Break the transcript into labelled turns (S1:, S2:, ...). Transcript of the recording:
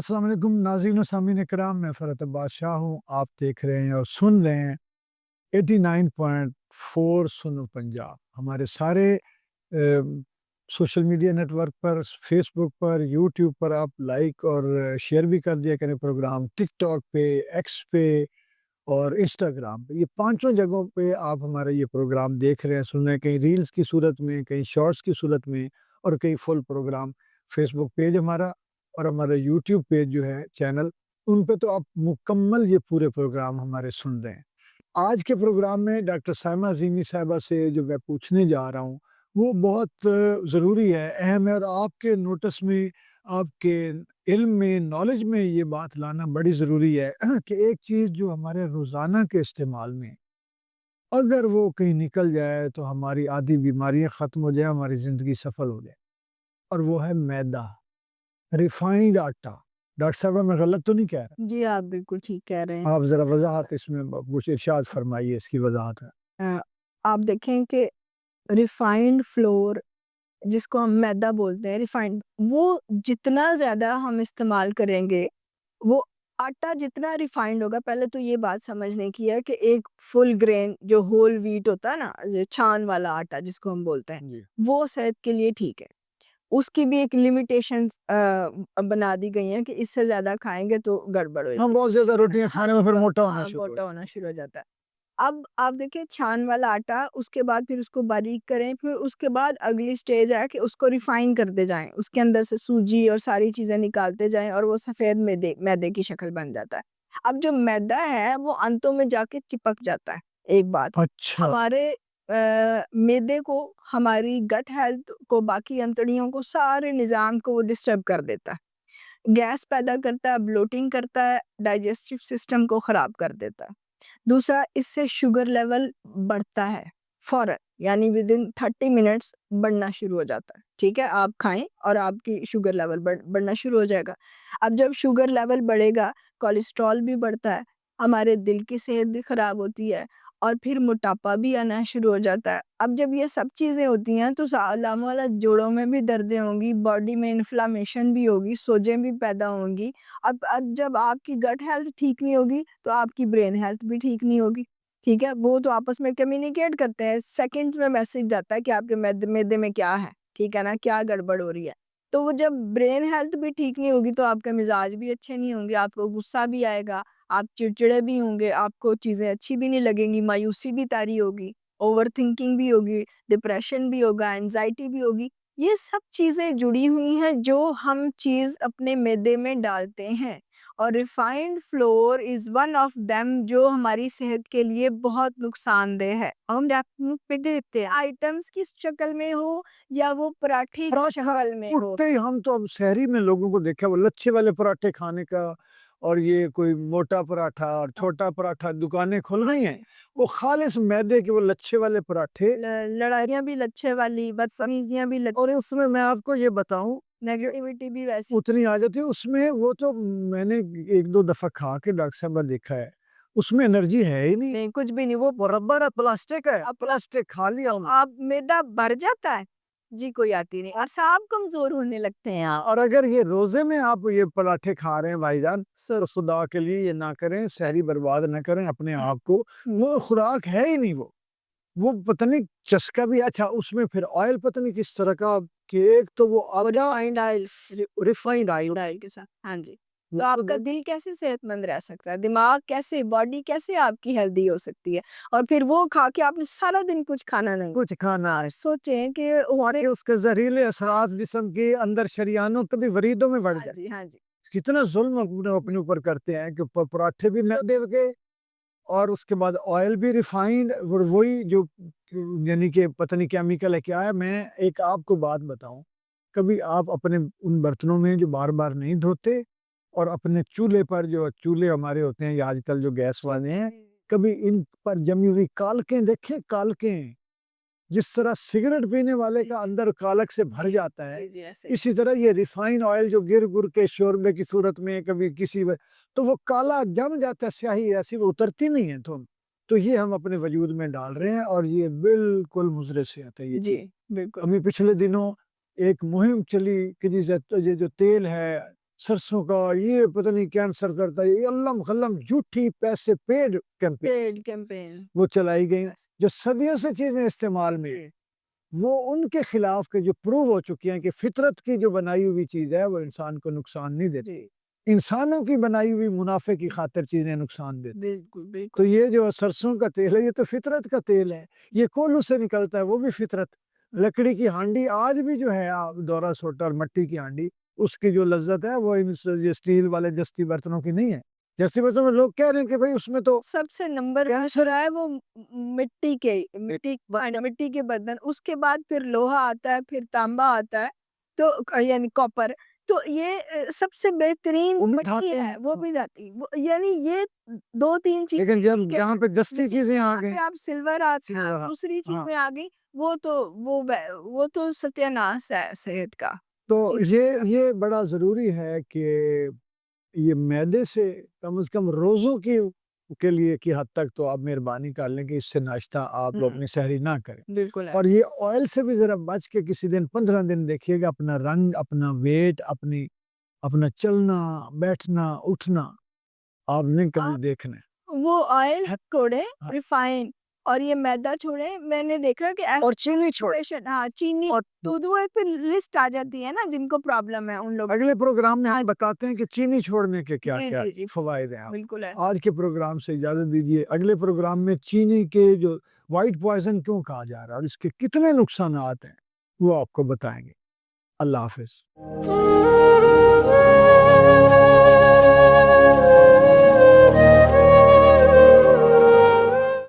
S1: अस्सलाम वालेकुम नाज़रीन व सामीन इकराम, मैं फ़रहत बादशाह हूँ। आप देख रहे हैं और सुन रहे हैं 89.4 सुनो पंजाब। हमारे सारे सोशल मीडिया नेटवर्क पर, फ़ेसबुक पर, यूट्यूब पर आप लाइक और शेयर भी कर दिया करें प्रोग्राम, टिकटॉक पे, एक्स पे और इंस्टाग्राम पे। ये पाँचों जगहों पे आप हमारा ये प्रोग्राम देख रहे हैं, सुन रहे हैं, कहीं रील्स की सूरत में, कहीं शॉर्ट्स की सूरत में और कहीं फुल प्रोग्राम। फ़ेसबुक पेज हमारा और हमारा यूट्यूब पेज जो है चैनल, उन पे तो आप मुकम्मल ये पूरे प्रोग्राम हमारे सुन रहे हैं। आज के प्रोग्राम में डॉक्टर साइमा अज़ीमी साहिबा से जो मैं पूछने जा रहा हूँ, वो बहुत ज़रूरी है, अहम है और आपके नोटिस में, आपके इल्म में, नॉलेज में ये बात लाना बड़ी ज़रूरी है कि एक चीज़ जो हमारे रोज़ाना के इस्तेमाल में, अगर वो कहीं निकल जाए तो हमारी आधी बीमारियाँ ख़त्म हो जाएँ, हमारी ज़िंदगी सफल हो जाए और वो है मैदा, रिफाइंड आटा। डॉक्टर साहब मैं गलत तो नहीं कह रहा?
S2: जी, आप बिल्कुल ठीक कह रहे हैं।
S1: आप ज़रा वज़ाहत इसमें कुछ इरशाद फ़रमाइए इसकी वज़ाहत है।
S2: अ, आप देखें कि रिफाइंड फ्लोर जिसको हम मैदा बोलते हैं रिफाइंड, वो जितना ज़्यादा हम इस्तेमाल करेंगे, वो आटा जितना रिफाइंड होगा। पहले तो ये बात समझने की है कि एक फुल ग्रेन जो होल व्हीट होता है ना, ये छान वाला आटा जिसको हम बोलते हैं,
S1: जी।
S2: वो सेहत के लिए ठीक है। उसकी भी एक लिमिटेशंस बना दी गई हैं कि इससे ज़्यादा खाएँगे तो गड़बड़ हो
S1: हम
S2: जाएगी।
S1: बहुत ज़्यादा रोटियाँ
S2: हाँ,
S1: खाने में फिर मोटा होना
S2: हाँ,
S1: शुरू हो
S2: मोटा होना शुरू हो जाता है। अब आप देखिए छान वाला आटा, उसके बाद फिर उसको बारीक करें, फिर उसके बाद अगली स्टेज है कि उसको रिफाइन करते जाएँ, उसके अंदर से सूजी और सारी चीज़ें निकालते जाएँ और वो सफ़ेद मैदे मैदे की शक्ल बन जाता है। अब जो मैदा है वो अंतों में जाके चिपक जाता है, एक बात।
S1: अच्छा।
S2: हमारे मैदे को, हमारी गट हेल्थ को, बाकी अंतड़ियों को, सारे निज़ाम को वो डिस्टर्ब कर देता है। गैस पैदा करता है, ब्लोटिंग करता है, डाइजेस्टिव सिस्टम को ख़राब कर देता है। दूसरा, इससे शुगर लेवल बढ़ता है फ़ौरन, यानी विदिन 30 मिनट्स बढ़ना शुरू हो जाता है, ठीक है? आप खाएँ और आपकी शुगर लेवल बढ़ना शुरू हो जाएगा। अब जब शुगर लेवल बढ़ेगा, कोलेस्ट्रॉल भी बढ़ता है, हमारे दिल की सेहत भी ख़राब होती है और फिर मोटापा भी आना शुरू हो जाता है। अब जब ये सब चीज़ें होती हैं तो सालामवाला जोड़ों में भी दर्दें होंगी, बॉडी में इन्फ्लेमेशन भी होगी, सोजें भी पैदा होंगी। अब जब आपकी गट हेल्थ ठीक नहीं होगी, तो आपकी ब्रेन हेल्थ भी ठीक नहीं होगी, ठीक है? वो तो आपस में कम्युनिकेट करते हैं, सेकंड्स में मैसेज जाता है कि आपके मैदे में क्या है, ठीक है ना? क्या गड़बड़ हो रही है। तो वो जब ब्रेन हेल्थ भी ठीक नहीं होगी, तो आपके मिज़ाज भी अच्छे नहीं होंगे, आपको गुस्सा भी आएगा, आप चिड़चिड़े भी होंगे, आपको चीज़ें अच्छी भी नहीं लगेंगी, मायूसी भी तारी होगी, ओवरथिंकिंग भी होगी, डिप्रेशन भी होगा, एंग्ज़ायटी भी होगी। ये सब चीज़ें जुड़ी हुई हैं जो हम चीज़ अपने मैदे में डालते हैं और refined floor is one of them जो हमारी सेहत के लिए बहुत नुकसानदेह है। हम पे देखते हैं आइटम्स की शक्ल में हो या वो पराठे की
S1: पराठा
S2: शक्ल में हो।
S1: उठते ही हम तो अब शहरी में लोगों को देखा वो लच्छे वाले पराठे खाने का और ये कोई मोटा पराठा और
S2: हाँ,
S1: छोटा पराठा दुकानें खुल
S2: हाँ
S1: गई हैं।
S2: जी।
S1: वो खालिस मैदे के वो लच्छे वाले पराठे
S2: लड़ाइयाँ भी लच्छे वाली, बदतमीज़ियाँ भी ल
S1: और उसमें मैं आपको ये बताऊँ कि
S2: नेगेटिविटी भी वैसी।
S1: उतनी आ जाती है उसमें वो तो मैंने 1-2 दफ़ा खा के डॉक्टर साहब देखा है। उसमें एनर्जी है ही नहीं।
S2: नहीं, कुछ भी नहीं, वो
S1: वो रबर है, प्लास्टिक है।
S2: अब
S1: प्लास्टिक खा लिया उन्होंने।
S2: आप मैदा भर जाता है? जी, कोई आती नहीं, असाब कमज़ोर होने लगते हैं आप।
S1: और अगर ये रोज़े में आप ये पराठे खा रहे हैं भाईजान, तो खुदा के लिए ये ना करें, सहरी बर्बाद ना करें अपने आप को। वो खुराक है ही नहीं वो। वो पता नहीं चस्का भी अच्छा उसमें फिर ऑयल पता नहीं किस तरह का कि एक तो वो
S2: वो
S1: आटा
S2: refined oils
S1: refined oil
S2: oil के साथ, हाँ जी।
S1: वो
S2: तो आपका दिल कैसे सेहतमंद रह सकता है? दिमाग कैसे, बॉडी कैसे आपकी हेल्दी हो सकती है? और फिर वो खा के आपने सारा दिन कुछ खाना नहीं।
S1: कुछ खाना है।
S2: सोचें कि
S1: और ये उसके ज़हरीले असरात जिस्म के अंदर शरीयानों कभी वरीदों में बढ़
S2: हाँ
S1: जाए।
S2: जी, हाँ जी।
S1: कितना ज़ुल्म अपने ऊपर करते हैं कि पराठे भी मैदे के और उसके बाद ऑयल भी रिफाइंड और वही जो यानी कि पता नहीं केमिकल है क्या है। मैं एक आपको बात बताऊं, कभी आप अपने उन बर्तनों में जो बार बार नहीं धोते और अपने चूल्हे पर जो चूल्हे हमारे होते हैं या आजकल जो गैस वाले हैं, कभी इन पर जमी हुई कालकें देखें, कालकें जिस तरह सिगरेट पीने वाले
S2: जी,
S1: का
S2: जी।
S1: अंदर कालक से भर
S2: जी,
S1: जाता है,
S2: जी, जी, ऐसे ही।
S1: इसी तरह ये रिफाइन ऑयल जो गिर गुर के शोरबे की सूरत में कभी किसी तो वो काला जम जाता है, स्याही ऐसी वो उतरती नहीं है। तो ये हम अपने वजूद में डाल रहे हैं और ये बिल्कुल मुजरे सेहत है ये
S2: जी,
S1: चीज़।
S2: बिल्कुल।
S1: अभी पिछले दिनों एक मुहिम चली कि जी ये जो तेल है सरसों का ये पता नहीं कैंसर करता है, ये अल्लम खल्लम झूठी पैसे पेड कैंपेन
S2: पेड कैंपेन
S1: वो चलाई गई,
S2: बस
S1: जो सदियों से चीजें इस्तेमाल में हैं, वो उनके खिलाफ के जो प्रूव हो चुकी हैं कि फितरत की जो बनाई हुई चीज है वो इंसान को नुकसान नहीं देती,
S2: जी
S1: इंसानों की बनाई हुई मुनाफे की खातिर चीजें नुकसान देती।
S2: बिल्कुल
S1: तो
S2: बिल्कुल
S1: ये जो सरसों का तेल है ये तो फितरत का तेल है, ये कोल्हू से निकलता है, वो भी फितरत। लकड़ी की हांडी आज भी जो है दौरा सोटा और मट्टी की हांडी, उसकी जो लज्जत है वो ये स्टील वाले जस्ती बर्तनों की नहीं है। जस्ती बर्तनों में लोग कह रहे हैं कि भाई उसमें तो
S2: सबसे नंबर वन
S1: कैंसर
S2: रहा है वो मिट्टी के बर्तन, उसके बाद फिर लोहा आता है, फिर तांबा आता है, तो यानी कॉपर। तो ये सबसे बेहतरीन
S1: वो भी
S2: मिट्टी
S1: धातु
S2: है,
S1: हैं।
S2: वो भी जाती वो यानी ये 2-3 चीज़ें
S1: लेकिन जब
S2: ठीक है,
S1: जहाँ पे जस्ती
S2: लेकिन
S1: चीजें आ
S2: जहाँ
S1: गई,
S2: पे आप सिल्वर आता
S1: सिल्वर,
S2: है,
S1: हाँ,
S2: दूसरी
S1: हाँ।
S2: चीज़ें आ गई, वो तो सत्यानाश है सेहत का।
S1: तो
S2: जी,
S1: ये बड़ा ज़रूरी है कि ये मैदे से कम रोज़ों की के लिए की हद तक तो आप मेहरबानी कर लें कि इससे नाश्ता आप
S2: हुँ,
S1: अपनी सहरी ना करें।
S2: बिल्कुल है।
S1: और ये ऑयल से भी ज़रा बच के किसी दिन 15 दिन देखिएगा, अपना रंग, अपना वेट, अपना चलना, बैठना, उठना आपने कभी
S2: आप
S1: देखना है।
S2: वो ऑयल
S1: है
S2: छोड़े,
S1: हाँ,
S2: रिफाइन और ये मैदा छोड़े, मैंने देखा कि
S1: और चीनी छोड़
S2: पेशेंट हाँ, चीनी
S1: और
S2: दूध वो फिर लिस्ट आ जाती है ना जिनको प्रॉब्लम है उन लोग
S1: अगले प्रोग्राम में
S2: हाँ,
S1: हम बताते हैं कि चीनी छोड़ने के
S2: जी,
S1: क्या-क्या
S2: जी, जी,
S1: फ़वाइद हैं। आप
S2: बिल्कुल है।
S1: आज के प्रोग्राम से इजाज़त दीजिए, अगले प्रोग्राम में चीनी के जो व्हाइट पॉइज़न क्यों कहा जा रहा है और इसके कितने नुकसानात हैं, वो आपको बताएँगे। अल्लाह हाफ़िज़।